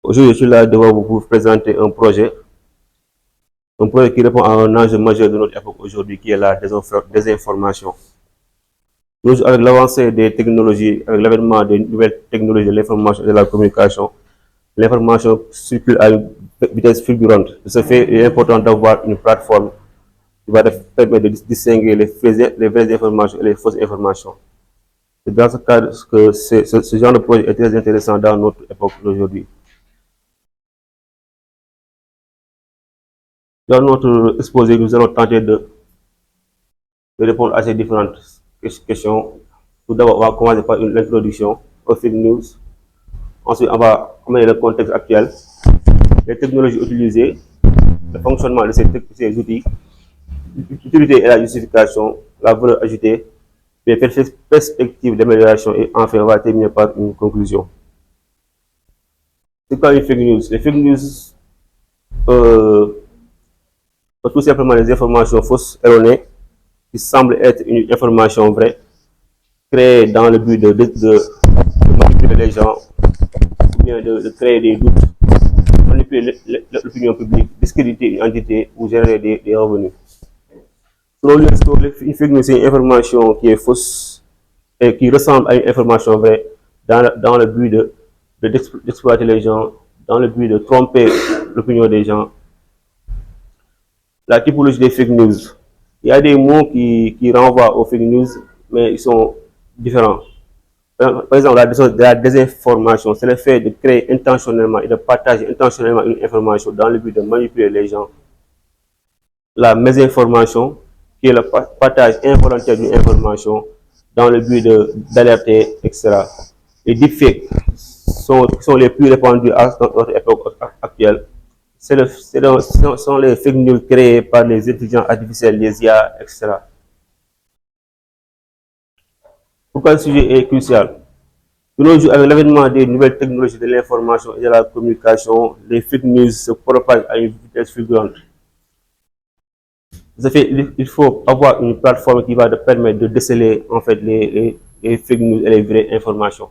Aujourd'hui, je suis là devant vous pour vous présenter un projet qui répond à un enjeu majeur de notre époque aujourd'hui, qui est la désinformation. Nous, avec l'avancée des technologies, avec l'avènement des nouvelles technologies de l'information et de la communication, l'information circule à une vitesse fulgurante. De ce fait, il est important d'avoir une plateforme qui va permettre de distinguer les vraies informations et les fausses informations. C'est dans ce cadre que ce genre de projet est très intéressant dans notre époque d'aujourd'hui. Dans notre exposé, nous allons tenter de répondre à ces différentes questions. Tout d'abord, on va commencer par l'introduction aux fake news. Ensuite, on va amener le contexte actuel, les technologies utilisées, le fonctionnement de ces outils, l'utilité et la justification, la valeur ajoutée, les perspectives d'amélioration et enfin, on va terminer par une conclusion. C'est quoi les fake news? Les fake news sont tout simplement des informations fausses, erronées, qui semblent être une information vraie, créée dans le but de manipuler les gens, ou bien de créer des doutes, manipuler l'opinion publique, discréditer une entité ou générer des revenus. Selon l'UNESCO, une fake news, c'est une information qui est fausse et qui ressemble à une information vraie dans le but d'exploiter les gens, dans le but de tromper l'opinion des gens. La typologie des fake news. Il y a des mots qui renvoient aux fake news, mais ils sont différents. Par exemple, la désinformation, c'est le fait de créer intentionnellement et de partager intentionnellement une information dans le but de manipuler les gens. La mésinformation, qui est le partage involontaire d'une information dans le but d'alerter, etc. Les deepfakes sont les plus répandus à notre époque actuelle. Ce sont les fake news créés par les intelligences artificielles, les IA, etc. Pourquoi le sujet est crucial? De nos jours, avec l'avènement des nouvelles technologies de l'information et de la communication, les fake news se propagent à une vitesse fulgurante. Ça fait, il faut avoir une plateforme qui va te permettre de déceler en fait les fake news et les vraies informations.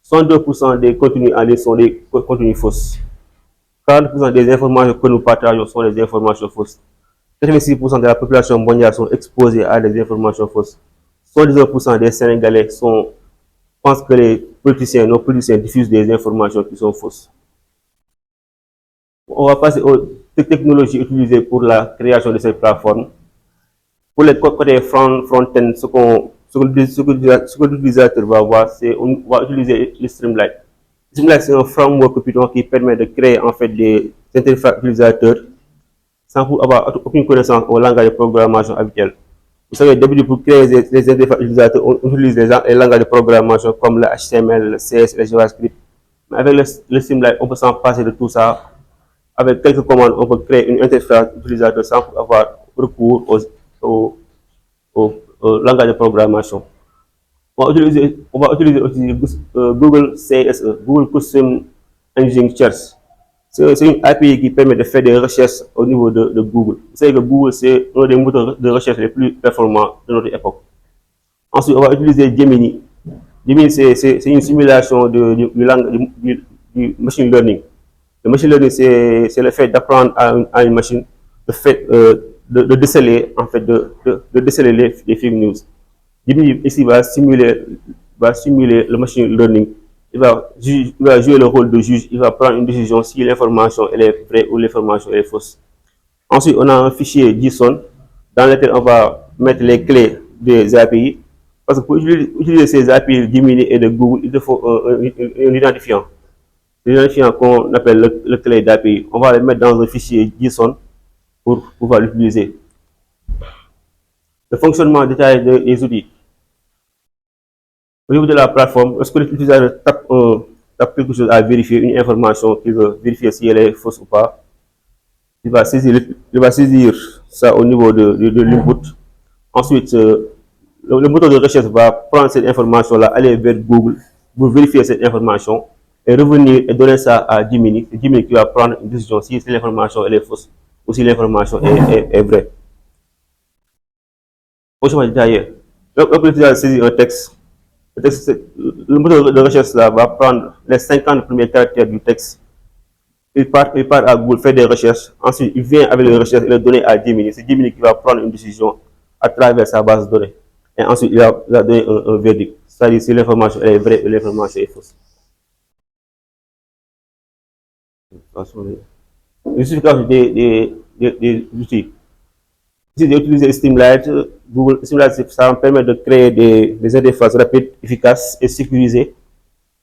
62% des contenus en ligne sont des contenus fausses. 40% des informations que nous partageons sont des informations fausses. 86% de la population mondiale sont exposés à des informations fausses. 79% des Sénégalais pensent que nos politiciens diffusent des informations qui sont fausses. On va passer aux technologies utilisées pour la création de cette plateforme. Pour les côtés front-end, ce que l'utilisateur va voir, c'est qu'on va utiliser le Streamlit. Streamlit, c'est un framework Python qui permet de créer en fait des interfaces utilisateurs sans avoir aucune connaissance au langage de programmation habituel. Vous savez, d'habitude, pour créer les interfaces utilisateurs, on utilise les langages de programmation comme le HTML, le CS, le JavaScript. Mais avec le Streamlit, on peut s'en passer de tout ça. Avec quelques commandes, on peut créer une interface utilisateur sans avoir recours au langage de programmation. On va utiliser aussi Google CSE, Google Custom Engine Search. C'est une API qui permet de faire des recherches au niveau de Google. Vous savez que Google, c'est un des moteurs de recherche les plus performants de notre époque. Ensuite, on va utiliser Gemini. Gemini, c'est une simulation du machine learning. Le machine learning, c'est le fait d'apprendre à une machine le fait de déceler, en fait, de déceler les fake news. Gemini ici va simuler le machine learning. Il va jouer le rôle de juge. Il va prendre une décision si l'information est vraie ou l'information est fausse. Ensuite, on a un fichier JSON dans lequel on va mettre les clés des API. Parce que pour utiliser ces API Gemini et de Google, il te faut un identifiant. L'identifiant qu'on appelle le clé d'API. On va le mettre dans un fichier JSON pour pouvoir l'utiliser. Le fonctionnement détaillé des outils. Au niveau de la plateforme, lorsque l'utilisateur tape quelque chose à vérifier, une information qu'il veut vérifier si elle est fausse ou pas, il va saisir ça au niveau de l'input. Ensuite, le moteur de recherche va prendre cette information-là, aller vers Google pour vérifier cette information et revenir et donner ça à Gemini. C'est Gemini qui va prendre une décision si l'information est fausse ou si l'information est vraie. Au chemin détaillé, lorsque l'utilisateur saisit un texte, le moteur de recherche là va prendre les 50 premiers caractères du texte il part à Google, fait des recherches. Ensuite, il vient avec les recherches et les données à Gemini. C'est Gemini qui va prendre une décision à travers sa base de données. Et ensuite, il va donner un verdict. C'est-à-dire si l'information est vraie ou l'information est fausse. Justification des outils. Si d'utiliser Streamlit, Google Streamlit, ça permet de créer des interfaces rapides, efficaces et sécurisées.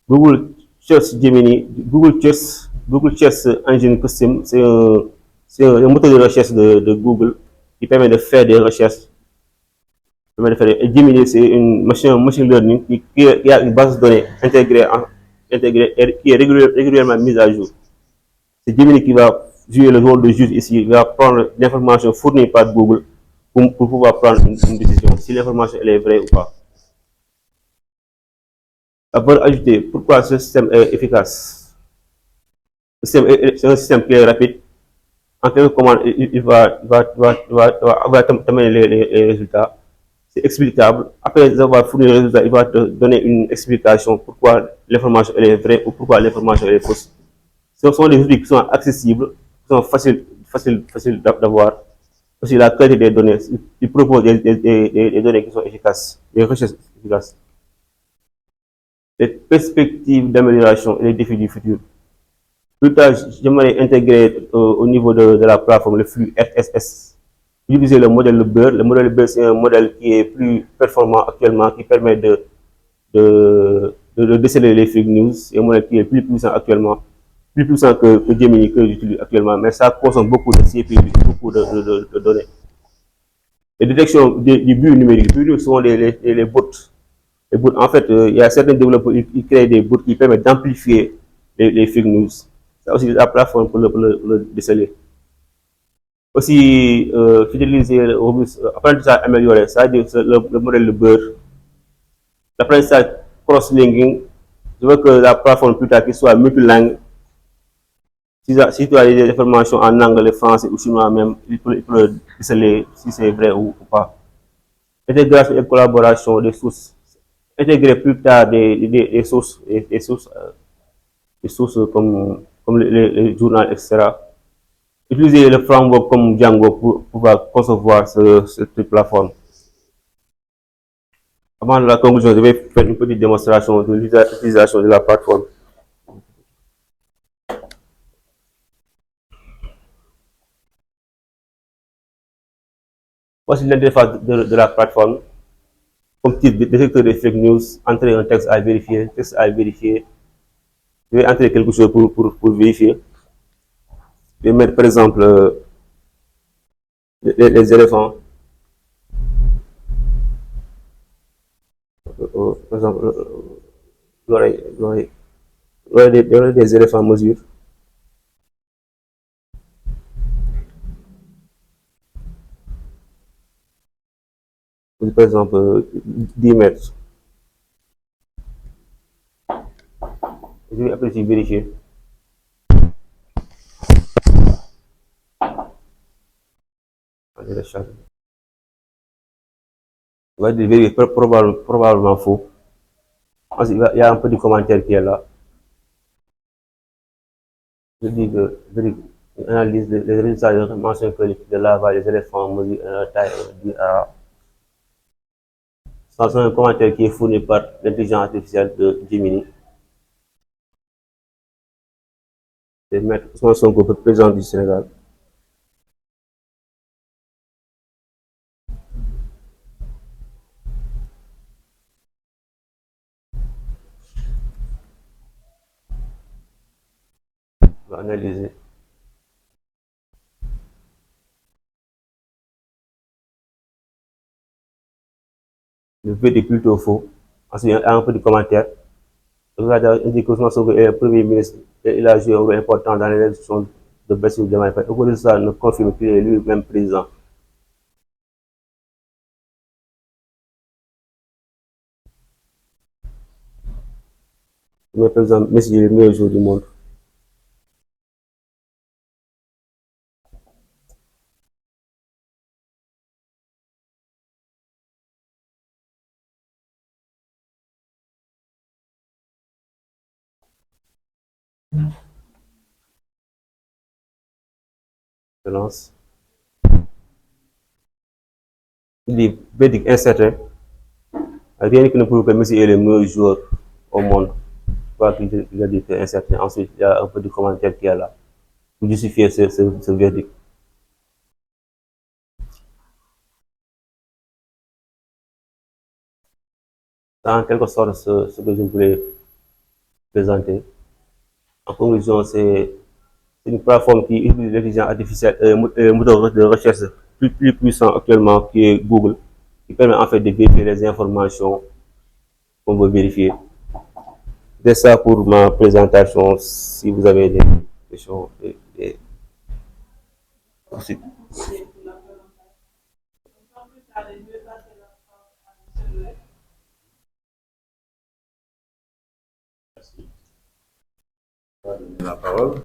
Google Search Gemini, Google Search Engine Custom, c'est un moteur de recherche de Google qui permet de faire des recherches. Et Gemini, c'est une machine learning qui a une base de données intégrée et qui est régulièrement mise à jour. C'est Gemini qui va jouer le rôle de juge ici. Il va prendre l'information fournie par Google pour pouvoir prendre une décision, si l'information est vraie ou pas. La bonne ajoutée, pourquoi ce système est efficace? C'est un système qui est rapide. En quelques commandes, va t'amener les résultats. C'est explicable. Après avoir fourni les résultats, il va te donner une explication pourquoi l'information est vraie ou pourquoi l'information est fausse. Ce sont des outils qui sont accessibles, qui sont faciles d'avoir. Aussi la qualité des données. Il propose des données qui sont efficaces, des recherches efficaces. Les perspectives d'amélioration et les défis du futur. Plus tard, j'aimerais intégrer au niveau de la plateforme le flux RSS. Utiliser le modèle Beurre. Le modèle Beurre, c'est un modèle qui est plus performant actuellement, qui permet de déceler les fake news. C'est un modèle qui est plus puissant actuellement, plus puissant que Gemini que j'utilise actuellement, mais ça consomme beaucoup de CPU, beaucoup de données. Les détections du but numérique. Les buts sont les bots. Les bots. En fait, il y a certains développeurs qui créent des bots qui permettent d'amplifier les fake news. Ça aussi, la plateforme pour le déceler. Aussi, fidéliser, apprentissage amélioré, c'est-à-dire le modèle de beurre. L'apprentissage cross-linking, je veux que la plateforme plus tard qu'il soit multilingue. Si tu as des informations en anglais, français ou chinois même, il peut déceler si c'est vrai ou pas. Intégration et collaboration des sources. Intégrer plus tard des sources comme les journaux, etc. Utiliser le framework comme Django pour pouvoir concevoir cette plateforme. Avant la conclusion, je vais faire une petite démonstration de l'utilisation de la plateforme. Voici l'interface de la plateforme. Comme type détecteur de fake news, entrer un texte à vérifier. Je vais entrer quelque chose pour vérifier. Je vais mettre par exemple les éléphants. Par exemple, l'oreille des éléphants mesure. Par exemple, 10 mètres. Je vais après vérifier. On va vérifier probablement faux. Ensuite, il y a un petit commentaire qui est là. Je dis que analyse des résultats de mention collective de lavage des éléphants mesure la taille à. C'est un commentaire qui est fourni par l'intelligence artificielle de Gemini. C'est Maître Ousmane Sonko, président du Sénégal. On va analyser. Le verdict est plutôt faux. Ensuite, il y a un peu de commentaire. Le gars indique que Ousmane Sonko est le Premier ministre et il a joué un rôle important dans l'élection de Bassirou Diomaye Faye. Au cours de ça, ne confirme qu'il est lui-même président. Mais par exemple, Messi est le meilleur joueur du monde. Je lance. Il dit verdict incertain. Rien qui ne prouve que Messi est le meilleur joueur au monde. Quoi qu'il a dit que incertain. Ensuite, il y a un peu de commentaire qui est là pour justifier ce verdict. En quelque sorte, ce que je voulais présenter. En conclusion, c'est une plateforme qui utilise l'intelligence artificielle et un moteur de recherche plus puissant actuellement qui est Google, qui permet en fait de vérifier les informations qu'on veut vérifier. C'est ça pour ma présentation. Si vous avez des questions, aussi. La parole.